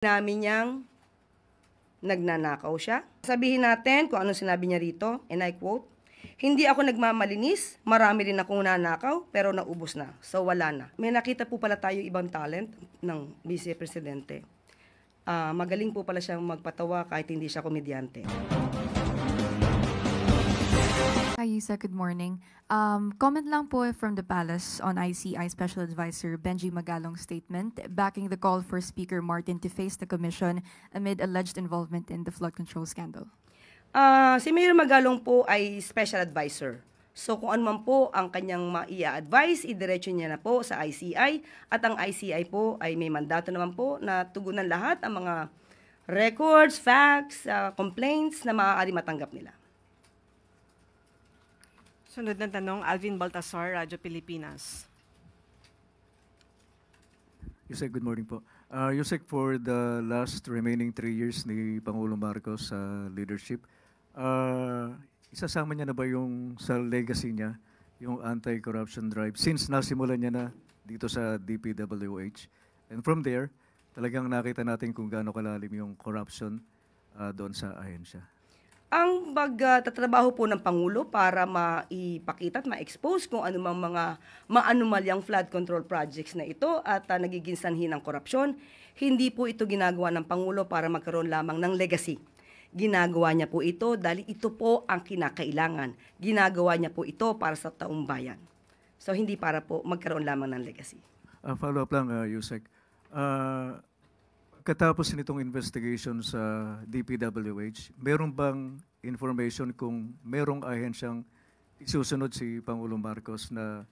Namin niyang nagnanakaw siya. Sabihin natin kung anong sinabi niya rito, and I quote, "Hindi ako nagmamalinis, marami rin akong nanakaw, pero naubos na. So wala na." May nakita po pala tayo ibang talent ng Vice Presidente. Magaling po pala siyang magpatawa kahit hindi siya komedyante. Hi, Isa. Good morning. Comment lang po from the Palace on ICI Special Advisor Benji Magalong's statement backing the call for Speaker Martin to face the Commission amid alleged involvement in the flood control scandal. Si Mayor Magalong po ay special advisor. So kung ano man po ang kanyang maia-advise, idiretso niya na po sa ICI at ang ICI po ay may mandato naman po na tugunan lahat ang mga records, facts, complaints na maaari matanggap nila. Sunod na tanong, Alvin Baltasar, Radyo Pilipinas. Yusek, good morning po. Yusek, for the last remaining 3 years ni Pangulong Marcos sa leadership, isasama niya na ba yung sa legacy niya, yung anti-corruption drive, since nasimulan niya na dito sa DPWH? And from there, talagang nakita natin kung gaano kalalim yung corruption doon sa ahensya. Ang pagtatrabaho po ng Pangulo para maipakita at ma-expose kung anumang mga maanumalyang flood control projects na ito at nagiging sanhi ng korupsyon, hindi po ito ginagawa ng Pangulo para magkaroon lamang ng legacy. Ginagawa niya po ito dahil ito po ang kinakailangan. Ginagawa niya po ito para sa taong bayan. So hindi para po magkaroon lamang ng legacy. Follow up lang, Yusek. Katapos nitong investigation sa DPWH, meron bang information kung merong ahensyang isusunod si Pangulong Marcos na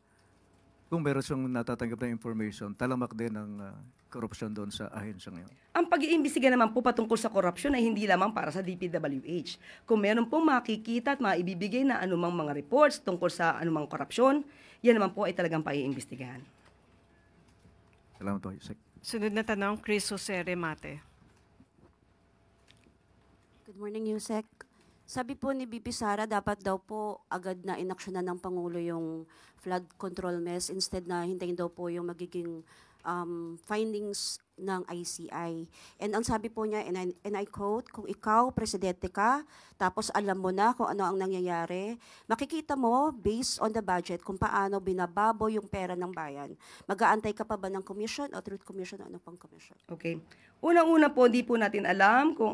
kung meron siyang natatanggap na information, talamak din ang korupsyon doon sa ahensyang yun? Ang pag-iimbestiga naman po patungkol sa korupsyon ay hindi lamang para sa DPWH. Kung meron pong makikita at maibibigay na anumang mga reports tungkol sa anumang korupsyon, yan naman po ay talagang pag-iimbestigahan. Salamat po, Yusek. Sunod na tanong, Chris Jose Remate. Good morning, Yusek. Sabi po ni BP Sara, dapat daw po agad na inaksyonan ng Pangulo yung flood control mess instead na hintayin daw po yung magiging findings ng ICI. And ang sabi po niya, and I quote, "Kung ikaw, presidente ka, tapos alam mo na kung ano ang nangyayari, makikita mo, based on the budget, kung paano binababo yung pera ng bayan. Mag-aantay ka pa ba ng commission o truth commission o ano pang commission?" Okay. Unang-una po, di po natin alam kung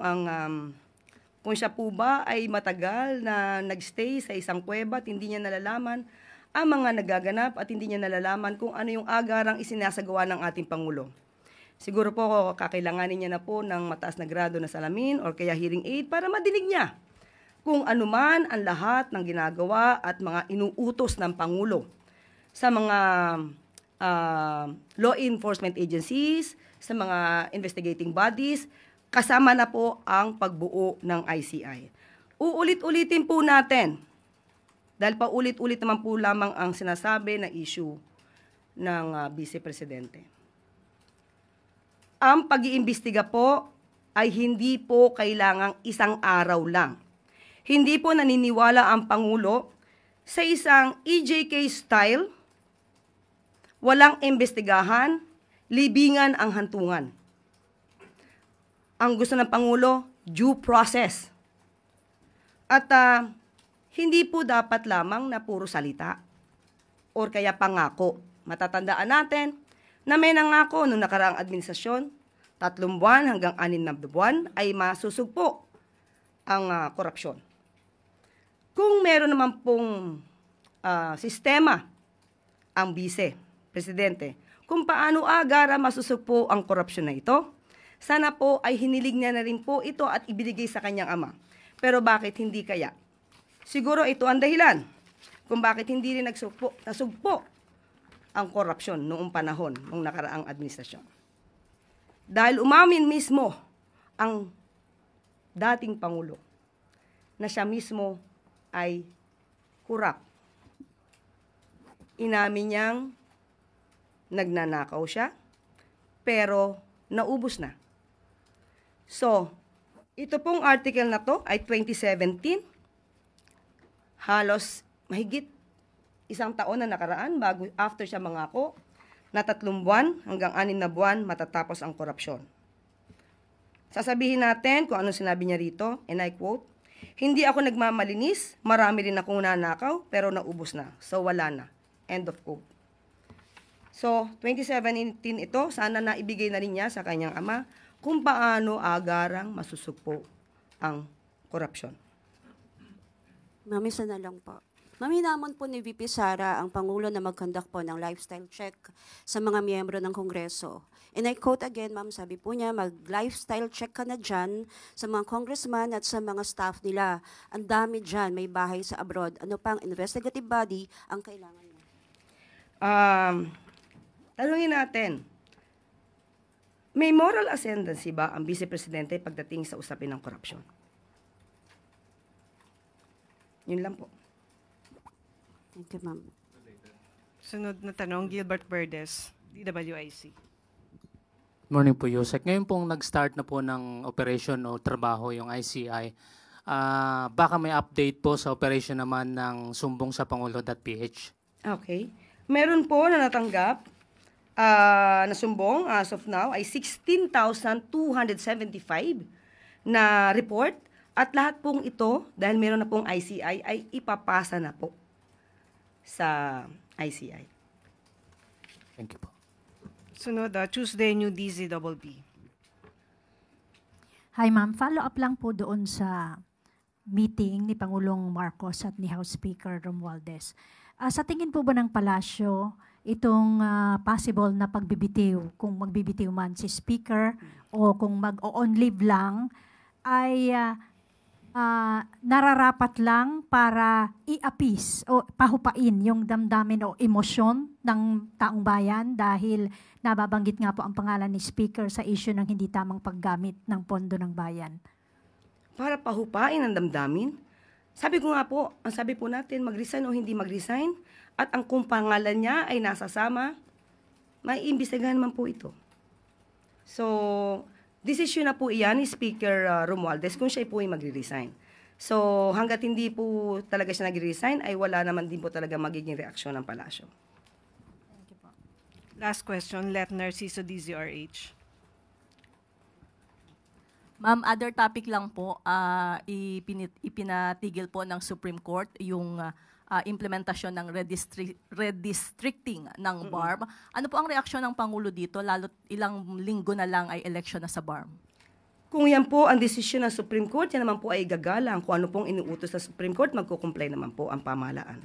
kung siya po ba ay matagal na nagstay sa isang kuweba at hindi niya nalalaman ang mga nagaganap at hindi niya nalalaman kung ano yung agarang isinasagawa ng ating Pangulo. Siguro po kakailanganin niya na po ng mataas na grado na salamin or kaya hearing aid para madinig niya kung anuman ang lahat ng ginagawa at mga inuutos ng Pangulo sa mga law enforcement agencies, sa mga investigating bodies, kasama na po ang pagbuo ng ICI. Uulit-ulitin po natin, dahil paulit-ulit naman po lamang ang sinasabi na issue ng Vice Presidente. Ang pag-iimbestiga po ay hindi po kailangang isang araw lang. Hindi po naniniwala ang Pangulo sa isang EJK style, walang imbestigahan, libingan ang hantungan. Ang gusto ng Pangulo, due process. At hindi po dapat lamang na puro salita or kaya pangako. Matatandaan natin na may nangako noong nakaraang administrasyon, 3 buwan hanggang 6 na buwan ay masusugpo ang korupsyon. Kung meron naman pong sistema ang Vice Presidente, kung paano agara masusugpo ang korupsyon na ito, sana po ay hinilig niya na rin po ito at ibinigay sa kanyang ama. Pero bakit hindi kaya? Siguro ito ang dahilan kung bakit hindi rin nasugpo ang korupsyon noong panahon ng nakaraang administrasyon. Dahil umamin mismo ang dating Pangulo na siya mismo ay kurap. Inamin niyang nagnanakaw siya, pero naubos na. So, ito pong article na to ay 2017, halos mahigit 1 taon na nakaraan after siya mangako na 3 buwan hanggang 6 na buwan matatapos ang korupsyon. Sasabihin natin kung ano sinabi niya rito, and I quote, "Hindi ako nagmamalinis, marami rin akong nanakaw, pero naubos na. So wala na." End of quote. So, 2017 ito, sana naibigay na rin niya sa kanyang ama kung paano agarang masusugpo ang korupsyon. Ma'am, isa na lang po. Maminamon po ni VP Sara ang Pangulo na mag-conduct po ng lifestyle check sa mga miyembro ng Kongreso. And I quote again, ma'am, sabi po niya, mag-lifestyle check ka na dyan sa mga congressman at sa mga staff nila. Ang dami dyan, may bahay sa abroad. Ano pang investigative body ang kailangan niya? Tanungin natin, may moral ascendancy ba ang Vice Presidente pagdating sa usapin ng korupsyon? Yun lang po. Thank you, ma'am. Sunod na tanong, Gilbert Verdes, DWIC. Morning po, Yusek. Ngayon pong nag-start na po ng operation o trabaho yung ICI. Baka may update po sa operation naman ng sumbong sa Pangulo.ph. Okay. Meron po na natanggap na sumbong as of now ay 16,275 na report at lahat pong ito, dahil meron na pong ICI, ay ipapasa na po sa ICI. Thank you po. Sunod, Tuesday, New DZBB. Hi ma'am, follow up lang po doon sa meeting ni Pangulong Marcos at ni House Speaker Romualdez. Sa tingin po ba ng palasyo, itong possible na pagbibitiw, kung magbibitiw man si Speaker o kung mag-on leave lang, ay nararapat lang para i-appease o pahupain yung damdamin o emosyon ng taong bayan dahil nababanggit nga po ang pangalan ni Speaker sa issue ng hindi tamang paggamit ng pondo ng bayan. Para pahupain ang damdamin, sabi ko nga po, ang sabi po natin, mag-resign o hindi mag-resign, at ang kung pangalan niya ay nasasama, may imbestigahan naman po ito. So, desisyon na po iyan ni Speaker Romualdez kung siya po ay magre-resign. So, hanggat hindi po talaga siya nagre-resign, ay wala naman din po talaga magiging reaksyon ng palasyo. Last question, Letner, CISO DZRH. Ma'am, other topic lang po, ipinatigil po ng Supreme Court yung implementasyon ng redistricting ng BARM. Ano po ang reaksyon ng Pangulo dito, lalo't ilang linggo na lang ay election na sa BARM? Kung yan po ang desisyon ng Supreme Court, yan naman po ay gagalang. Kung ano pong inuutos sa Supreme Court, magkukumplay naman po ang pamahalaan.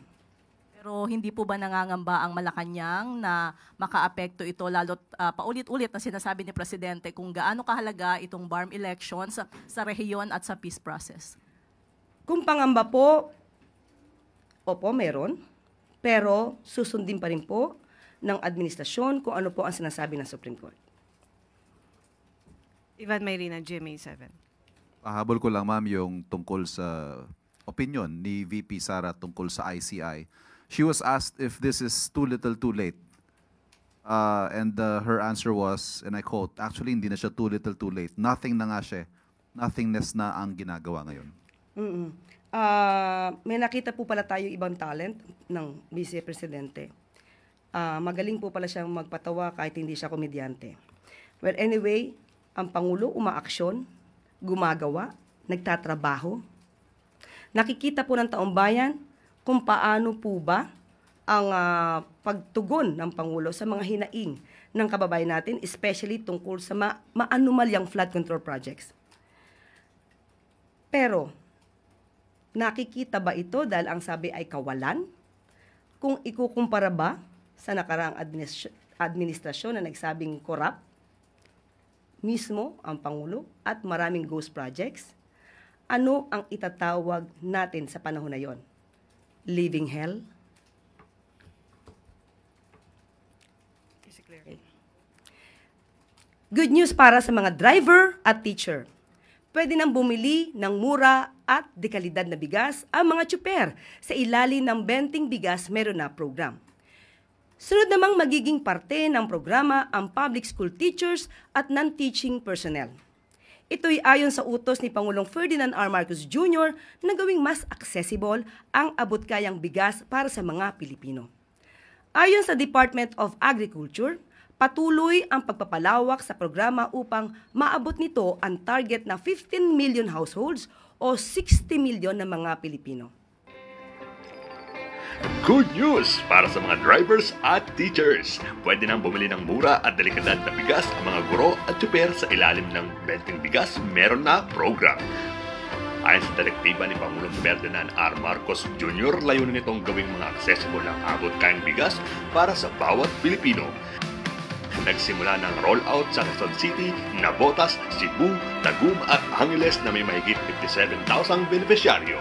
Pero hindi po ba nangangamba ang Malacanang na makaapekto ito, lalo't paulit-ulit na sinasabi ni Presidente kung gaano kahalaga itong BARM elections sa rehiyon at sa peace process? Kung pangamba po, opo, meron. Pero susundin pa rin po ng administrasyon kung ano po ang sinasabi ng Supreme Court. Ivan Mayrina, GMA7. Pahabol ko lang, ma'am, yung tungkol sa opinion ni VP Sara tungkol sa ICI. She was asked if this is too little too late. And her answer was, and I quote, actually hindi na siya too little too late. Nothing na nga siya. Nothingness na ang ginagawa ngayon. May nakita po pala tayo ibang talent ng Vice Presidente. Magaling po pala siyang magpatawa kahit hindi siya komedyante. Well, anyway, ang Pangulo umaaksyon, gumagawa, nagtatrabaho. Nakikita po ng taong bayan kung paano po ba ang pagtugon ng Pangulo sa mga hinaing ng kababayan natin, especially tungkol sa maanumalyang flood control projects. Pero, nakikita ba ito dahil ang sabi ay kawalan? Kung ikukumpara ba sa nakaraang administrasyon na nagsabing corrupt, mismo ang Pangulo at maraming ghost projects, ano ang itatawag natin sa panahon na yon? Living hell? Okay. Good news para sa mga driver at teacher. Pwede nang bumili ng mura at dekalidad na bigas ang mga tsuper sa ilalim ng Benting Bigas Meron Na program. Sunod namang magiging parte ng programa ang public school teachers at non-teaching personnel. Ito'y ayon sa utos ni Pangulong Ferdinand R. Marcos Jr. na gawing mas accessible ang abot-kayang bigas para sa mga Pilipino. Ayon sa Department of Agriculture, Patuloy ang pagpapalawak sa programa upang maabot nito ang target na 15 million households o 60 million na mga Pilipino. Good news para sa mga drivers at teachers. Pwede nang bumili ng mura at delikadad na bigas ang mga guro at tsuper sa ilalim ng Benteng Bigas Meron Na program. Ayon sa direktiba ni Pangulong Ferdinand R. Marcos Jr., layunin nitong gawing mga accessible ang abot kayang bigas para sa bawat Pilipino. Nagsimula ng rollout sa Quezon City, Navotas, Cebu, Tagum at Angeles na may mahigit 57,000 benepisyaryo.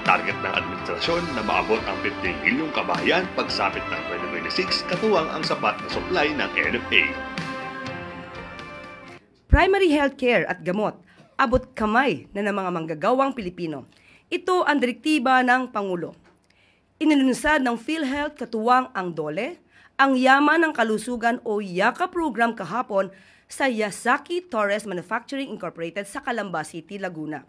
Target ng administrasyon na maabot ang 15 milyong kabahayan pagsapit ng 2026 katuwang ang sapat na supply ng NFA. Primary healthcare at gamot, abot kamay na ng mga manggagawang Pilipino. Ito ang direktiba ng Pangulo. Inilunsad ng PhilHealth katuwang ang DOLE, ang Yaman ng Kalusugan o YAKA program kahapon sa Yasaki Torres Manufacturing Incorporated sa Calamba City, Laguna.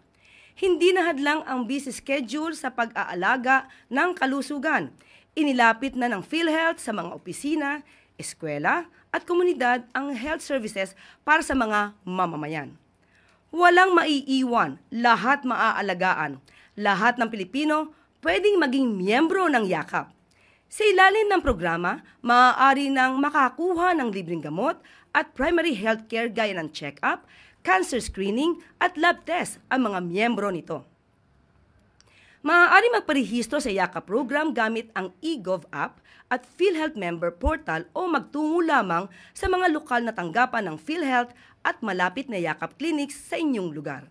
Hindi nahadlang ang busy schedule sa pag-aalaga ng kalusugan. Inilapit na ng PhilHealth sa mga opisina, eskwela at komunidad ang health services para sa mga mamamayan. Walang maiiwan, lahat maaalagaan. Lahat ng Pilipino pwedeng maging miyembro ng yakap. Sa ilalim ng programa, maaari nang makakuha ng libreng gamot at primary healthcare gaya ng check-up, cancer screening at lab test ang mga miyembro nito. Maaari magparehistro sa YAKA program gamit ang eGov app at PhilHealth member portal o magtungo lamang sa mga lokal na tanggapan ng PhilHealth at malapit na yakap clinics sa inyong lugar.